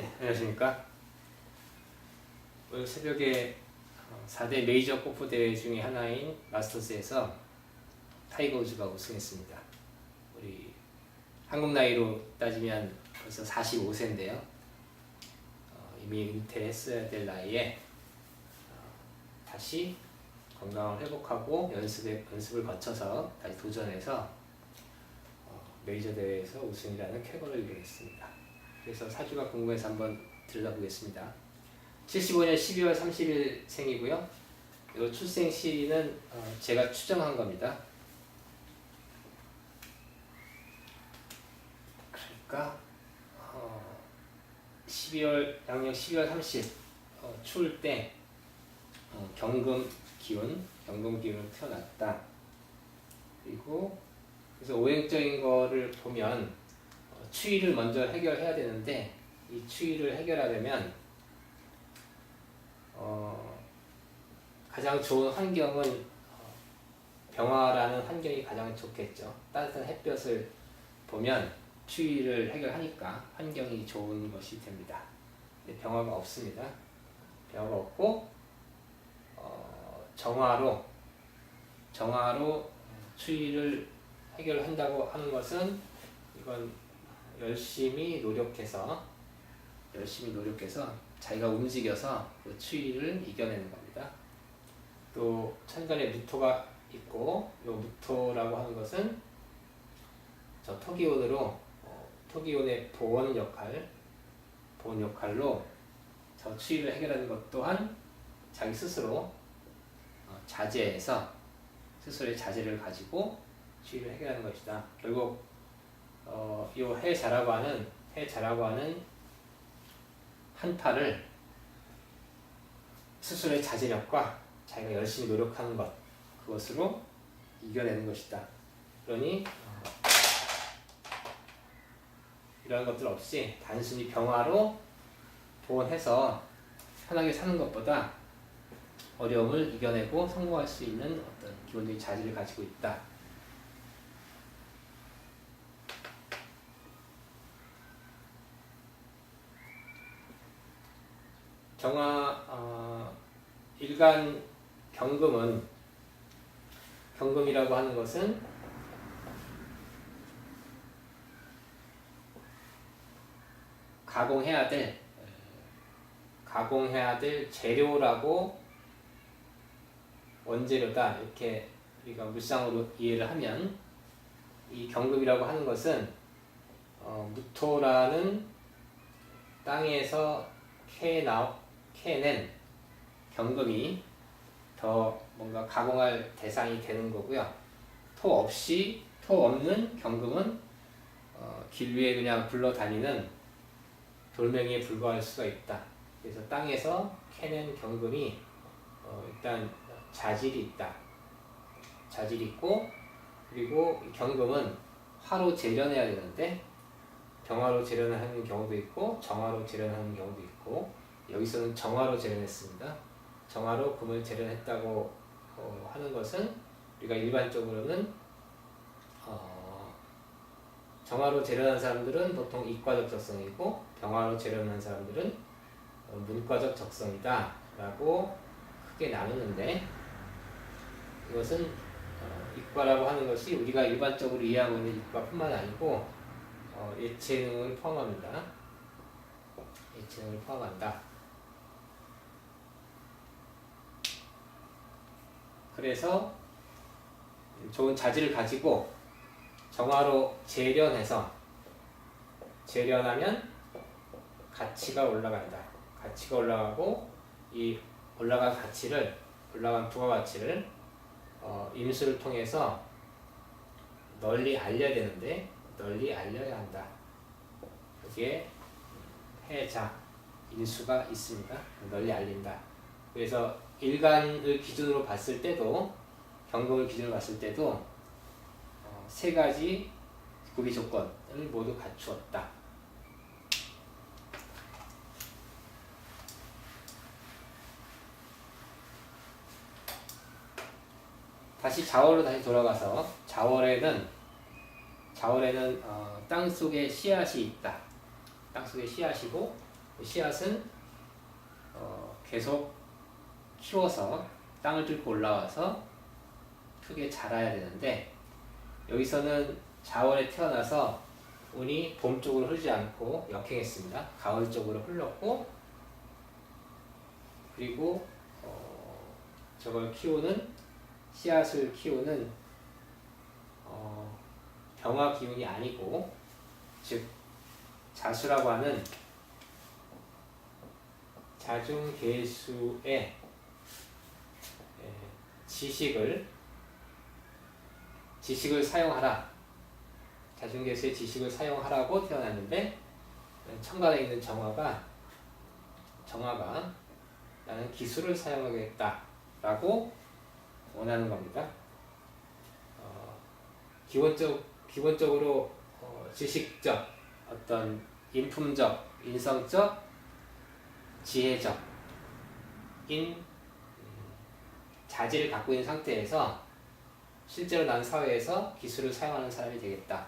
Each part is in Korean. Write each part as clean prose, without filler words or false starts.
네, 안녕하십니까. 오늘 새벽에 4대 메이저 골프 대회 중에 하나인 마스터스에서 타이거 우즈가 우승했습니다. 우리 한국 나이로 따지면 벌써 45세인데요. 이미 은퇴했어야 될 나이에 다시 건강을 회복하고 연습을 거쳐서 다시 도전해서 메이저 대회에서 우승이라는 쾌거를 이루었습니다. 그래서 사주가 궁금해서 한번 들여다보겠습니다. 75년 12월 30일 생이고요. 이 출생시는 제가 추정한 겁니다. 그러니까 양력 12월 30 추울 때 경금 기운으로 태어났다. 그리고 그래서 오행적인 거를 보면 추위를 먼저 해결해야 되는데 이 추위를 해결하려면 가장 좋은 환경은 병화라는 환경이 가장 좋겠죠. 따뜻한 햇볕을 보면 추위를 해결하니까 환경이 좋은 것이 됩니다. 근데 병화가 없습니다. 병화가 없고 정화로 추위를 해결한다고 하는 것은 이건 열심히 노력해서 자기가 움직여서 그 추위를 이겨내는 겁니다. 또 천간에 무토가 있고 이 무토라고 하는 것은 저 토기운의 보온 역할로 저 추위를 해결하는 것 또한 자기 스스로 자제해서 스스로의 자제를 가지고 추위를 해결하는 것이다. 결국 이 해자라고 하는 한파를 스스로의 자제력과 자기가 열심히 노력하는 것, 그것으로 이겨내는 것이다. 그러니 이러한 것들 없이 단순히 병화로 보온해서 편하게 사는 것보다 어려움을 이겨내고 성공할 수 있는 어떤 기본적인 자질을 가지고 있다. 일간 경금이라고 하는 것은 가공해야 될 재료라고 원재료다. 이렇게 우리가 물상으로 이해를 하면 이 경금이라고 하는 것은 무토라는 땅에서 캐낸 경금이 더 뭔가 가공할 대상이 되는 거고요. 토 없는 경금은 길 위에 그냥 굴러다니는 돌멩이에 불과할 수가 있다. 그래서 땅에서 캐낸 경금이 일단 자질이 있고, 그리고 이 경금은 화로 재련해야 되는데 병화로 재련하는 경우도 있고 정화로 재련하는 경우도 있고, 여기서는 정화로 재련했습니다. 정화로 금을 재련했다고 하는 것은 우리가 일반적으로는 정화로 재련한 사람들은 보통 이과적 적성이고 병화로 재련한 사람들은 문과적 적성이다 라고 크게 나누는데, 이것은 이과라고 하는 것이 우리가 일반적으로 이해하고 있는 이과뿐만 아니고 예체능을 포함합니다. 예체능을 포함한다. 그래서 좋은 자질을 가지고 정화로 재련하면 가치가 올라간다. 가치가 올라가고 이 올라간 부가가치를 인수를 통해서 널리 알려야 되는데 널리 알려야 한다. 여기에 해자 인수가 있습니다. 널리 알린다. 그래서 일간을 기준으로 봤을 때도 경금을 기준으로 봤을 때도 세 가지 구비 조건을 모두 갖추었다. 다시 자월로 돌아가서 자월에는 땅속에 씨앗이 있다. 땅속에 씨앗이고 씨앗은 계속 키워서 땅을 뚫고 올라와서 크게 자라야 되는데, 여기서는 자원에 태어나서 운이 봄 쪽으로 흐르지 않고 역행했습니다. 가을 쪽으로 흘렀고, 그리고 저걸 키우는, 씨앗을 키우는 병화 기운이 아니고, 즉 자수라고 하는 자중계수의 지식을 사용하라. 자중계수의 지식을 사용하라고 태어났는데, 천간에 있는 정화가 나는 기술을 사용하겠다라고 원하는 겁니다. 기본적으로 지식적, 어떤 인품적, 인성적, 지혜적인 자질을 갖고 있는 상태에서 실제로 난 사회에서 기술을 사용하는 사람이 되겠다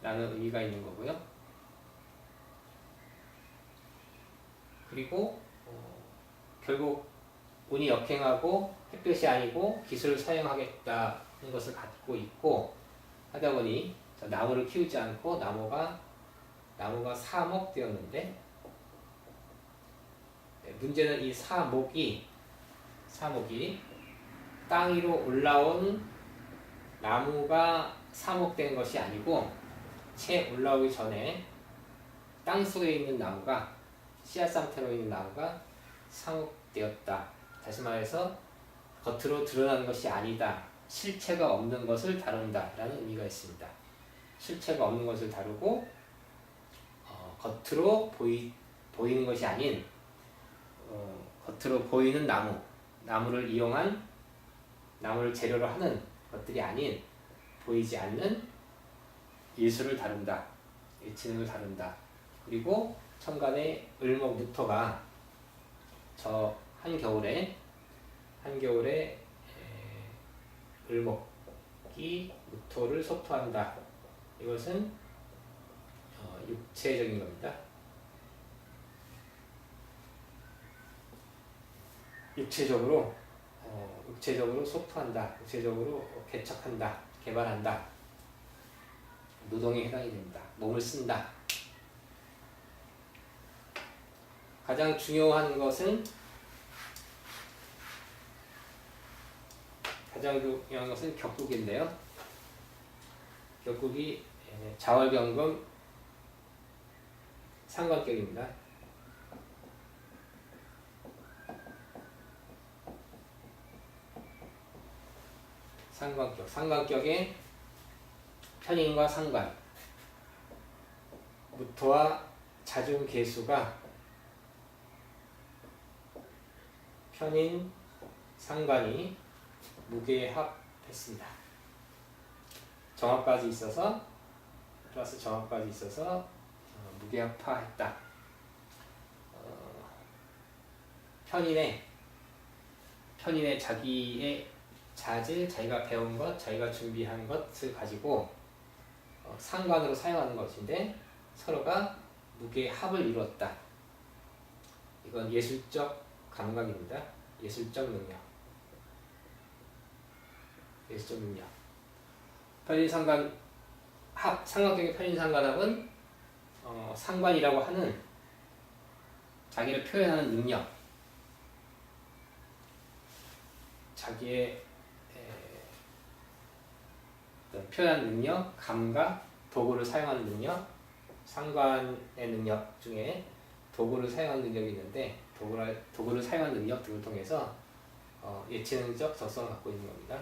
라는 의미가 있는 거고요. 그리고 결국 운이 역행하고 햇볕이 아니고 기술을 사용하겠다는 것을 갖고 있고 하다 보니 나무를 키우지 않고 나무가 사목되었는데, 문제는 이 사목이 땅 위로 올라온 나무가 사목된 것이 아니고, 채 올라오기 전에 땅 속에 있는 나무가, 씨앗 상태로 있는 나무가 사목되었다. 다시 말해서 겉으로 드러나는 것이 아니다. 실체가 없는 것을 다룬다 라는 의미가 있습니다. 실체가 없는 것을 다루고 겉으로 보이는 것이 아닌 겉으로 보이는 나무를 이용한, 나무를 재료로 하는 것들이 아닌 보이지 않는 예술을 다룬다. 예체능을 다룬다. 그리고 천간의 을목무토가 저 한겨울에 을목이 무토를 소토한다. 이것은 육체적인 겁니다. 육체적으로 소토한다. 육체적으로 개척한다. 개발한다. 노동에 해당이 됩니다. 몸을 쓴다. 가장 중요한 것은 격국인데요. 격국이 자월경금 상관격입니다. 상관격에 편인과 상관, 무토와 자중계수가 편인, 상관이 무게합했습니다. 정합까지 있어서, 플러스 정합까지 있어서 무게합화했다. 편인의 자기의 자질, 자기가 배운 것, 자기가 준비한 것을 가지고 상관으로 사용하는 것인데, 서로가 무게합을 이루었다. 이건 예술적 감각입니다. 예술적 능력. 삼각형의 편인상관합은 상관이라고 하는 자기를 표현하는 능력, 자기의 표현 능력, 감각, 도구를 사용하는 능력, 상관의 능력 중에 도구를 사용하는 능력이 있는데, 도구를 사용하는 능력 등을 통해서 예체능적 적성을 갖고 있는 겁니다.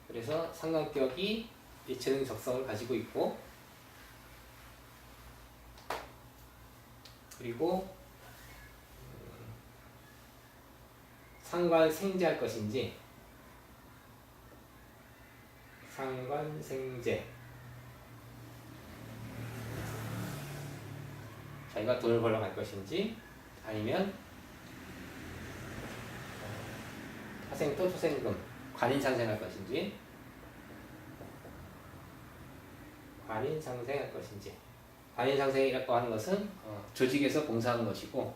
그래서 상관격이 예체능 적성을 가지고 있고, 그리고 상관생제할 것인지, 상관생제, 자기가 돈을 벌러 갈 것인지, 아니면 화생토 토생금, 관인상생할 것인지, 관인상생이라고 하는 것은 조직에서 봉사하는 것이고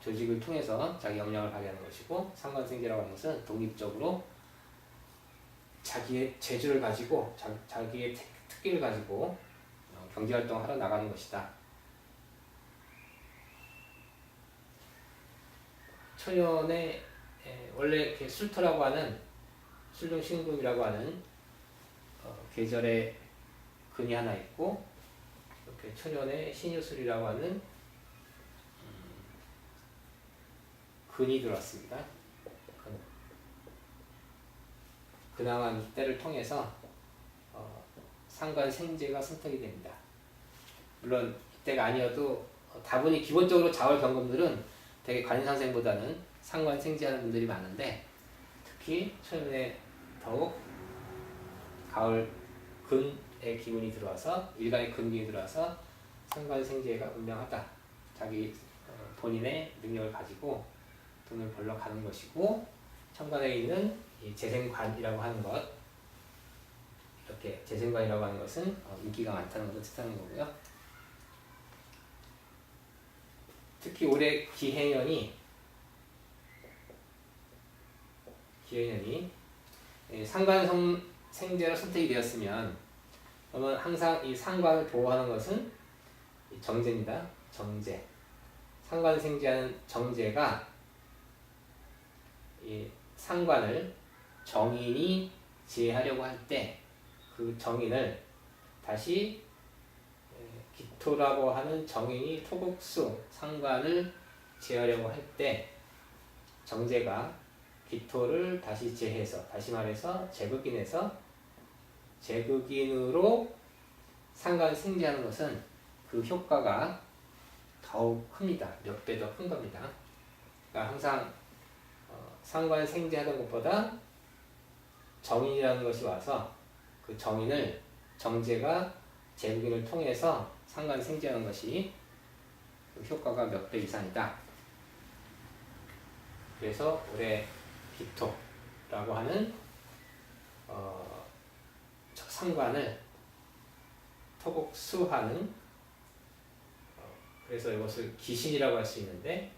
조직을 통해서 자기 역량을 발휘하는 것이고 상관생제라고 하는 것은 독립적으로 자기의 재주를 가지고 자기의 특기를 가지고 경제활동을 하러 나가는 것이다. 초년에 원래 술토라고 하는 술중신금이라고 하는 계절의 근이 하나 있고 이렇게 초년에 신유술이라고 하는 근이 들어왔습니다. 근황한 때를 통해서 상관생제가 선택이 됩니다. 물론 이때가 아니어도 다분히 기본적으로 자월 경금들은 되게 관인상생보다는 상관생제하는 분들이 많은데 특히 초년에 더욱 가을 근의 기운이 들어와서 일간의 근기운이 들어와서 상관생제가 분명하다. 자기 본인의 능력을 가지고 돈을 벌러 가는 것이고 천간에 있는 이 재생관이라고 하는 것 이렇게 재생관이라고 하는 것은 인기가 많다는 것을 뜻하는 거고요. 특히 올해 기해년이 상관생제로 선택이 되었으면 그러면 항상 이 상관을 보호하는 것은 정제입니다. 정제. 상관생제하는 정제가 이 상관을 정인이 제하려고 할 때 그 정인을 다시 기토라고 하는 정인이 토국수 상관을 제하려고 할 때 정제가 기토를 다시 제해서 다시 말해서 제극인에서 제극인으로 상관 생제하는 것은 그 효과가 더욱 큽니다. 몇 배 더 큰 겁니다. 그러니까 항상 상관 생제하는 것보다 정인이라는 것이 와서 그 정인을 정제가 제국인을 통해서 상관 생제하는 것이 그 효과가 몇 배 이상이다. 그래서 올해 기토라고 하는 상관을 토곡수하는 그래서 이것을 기신이라고 할 수 있는데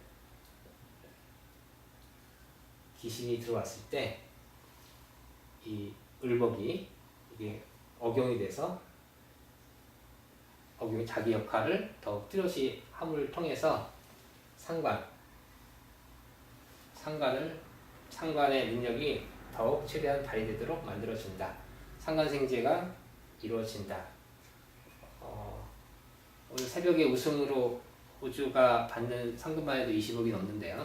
기신이 들어왔을 때 이 을목이 이게 억용이 돼서 억용이 자기 역할을 더욱 뚜렷이 함을 통해서 상관의 능력이 더욱 최대한 발휘되도록 만들어준다. 상관생제가 이루어진다. 오늘 새벽에 우승으로 호주가 받는 상금만 해도 20억이 넘는데요.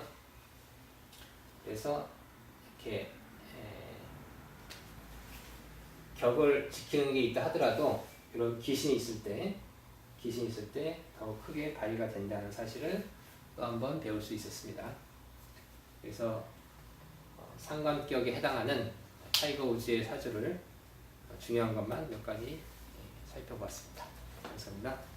그래서 이렇게 격을 지키는 게 있다 하더라도 이런 기신이 있을 때 더욱 크게 발휘가 된다는 사실을 또 한번 배울 수 있었습니다. 그래서 상관격에 해당하는 타이거 우즈의 사주를 중요한 것만 몇 가지 살펴봤습니다. 감사합니다.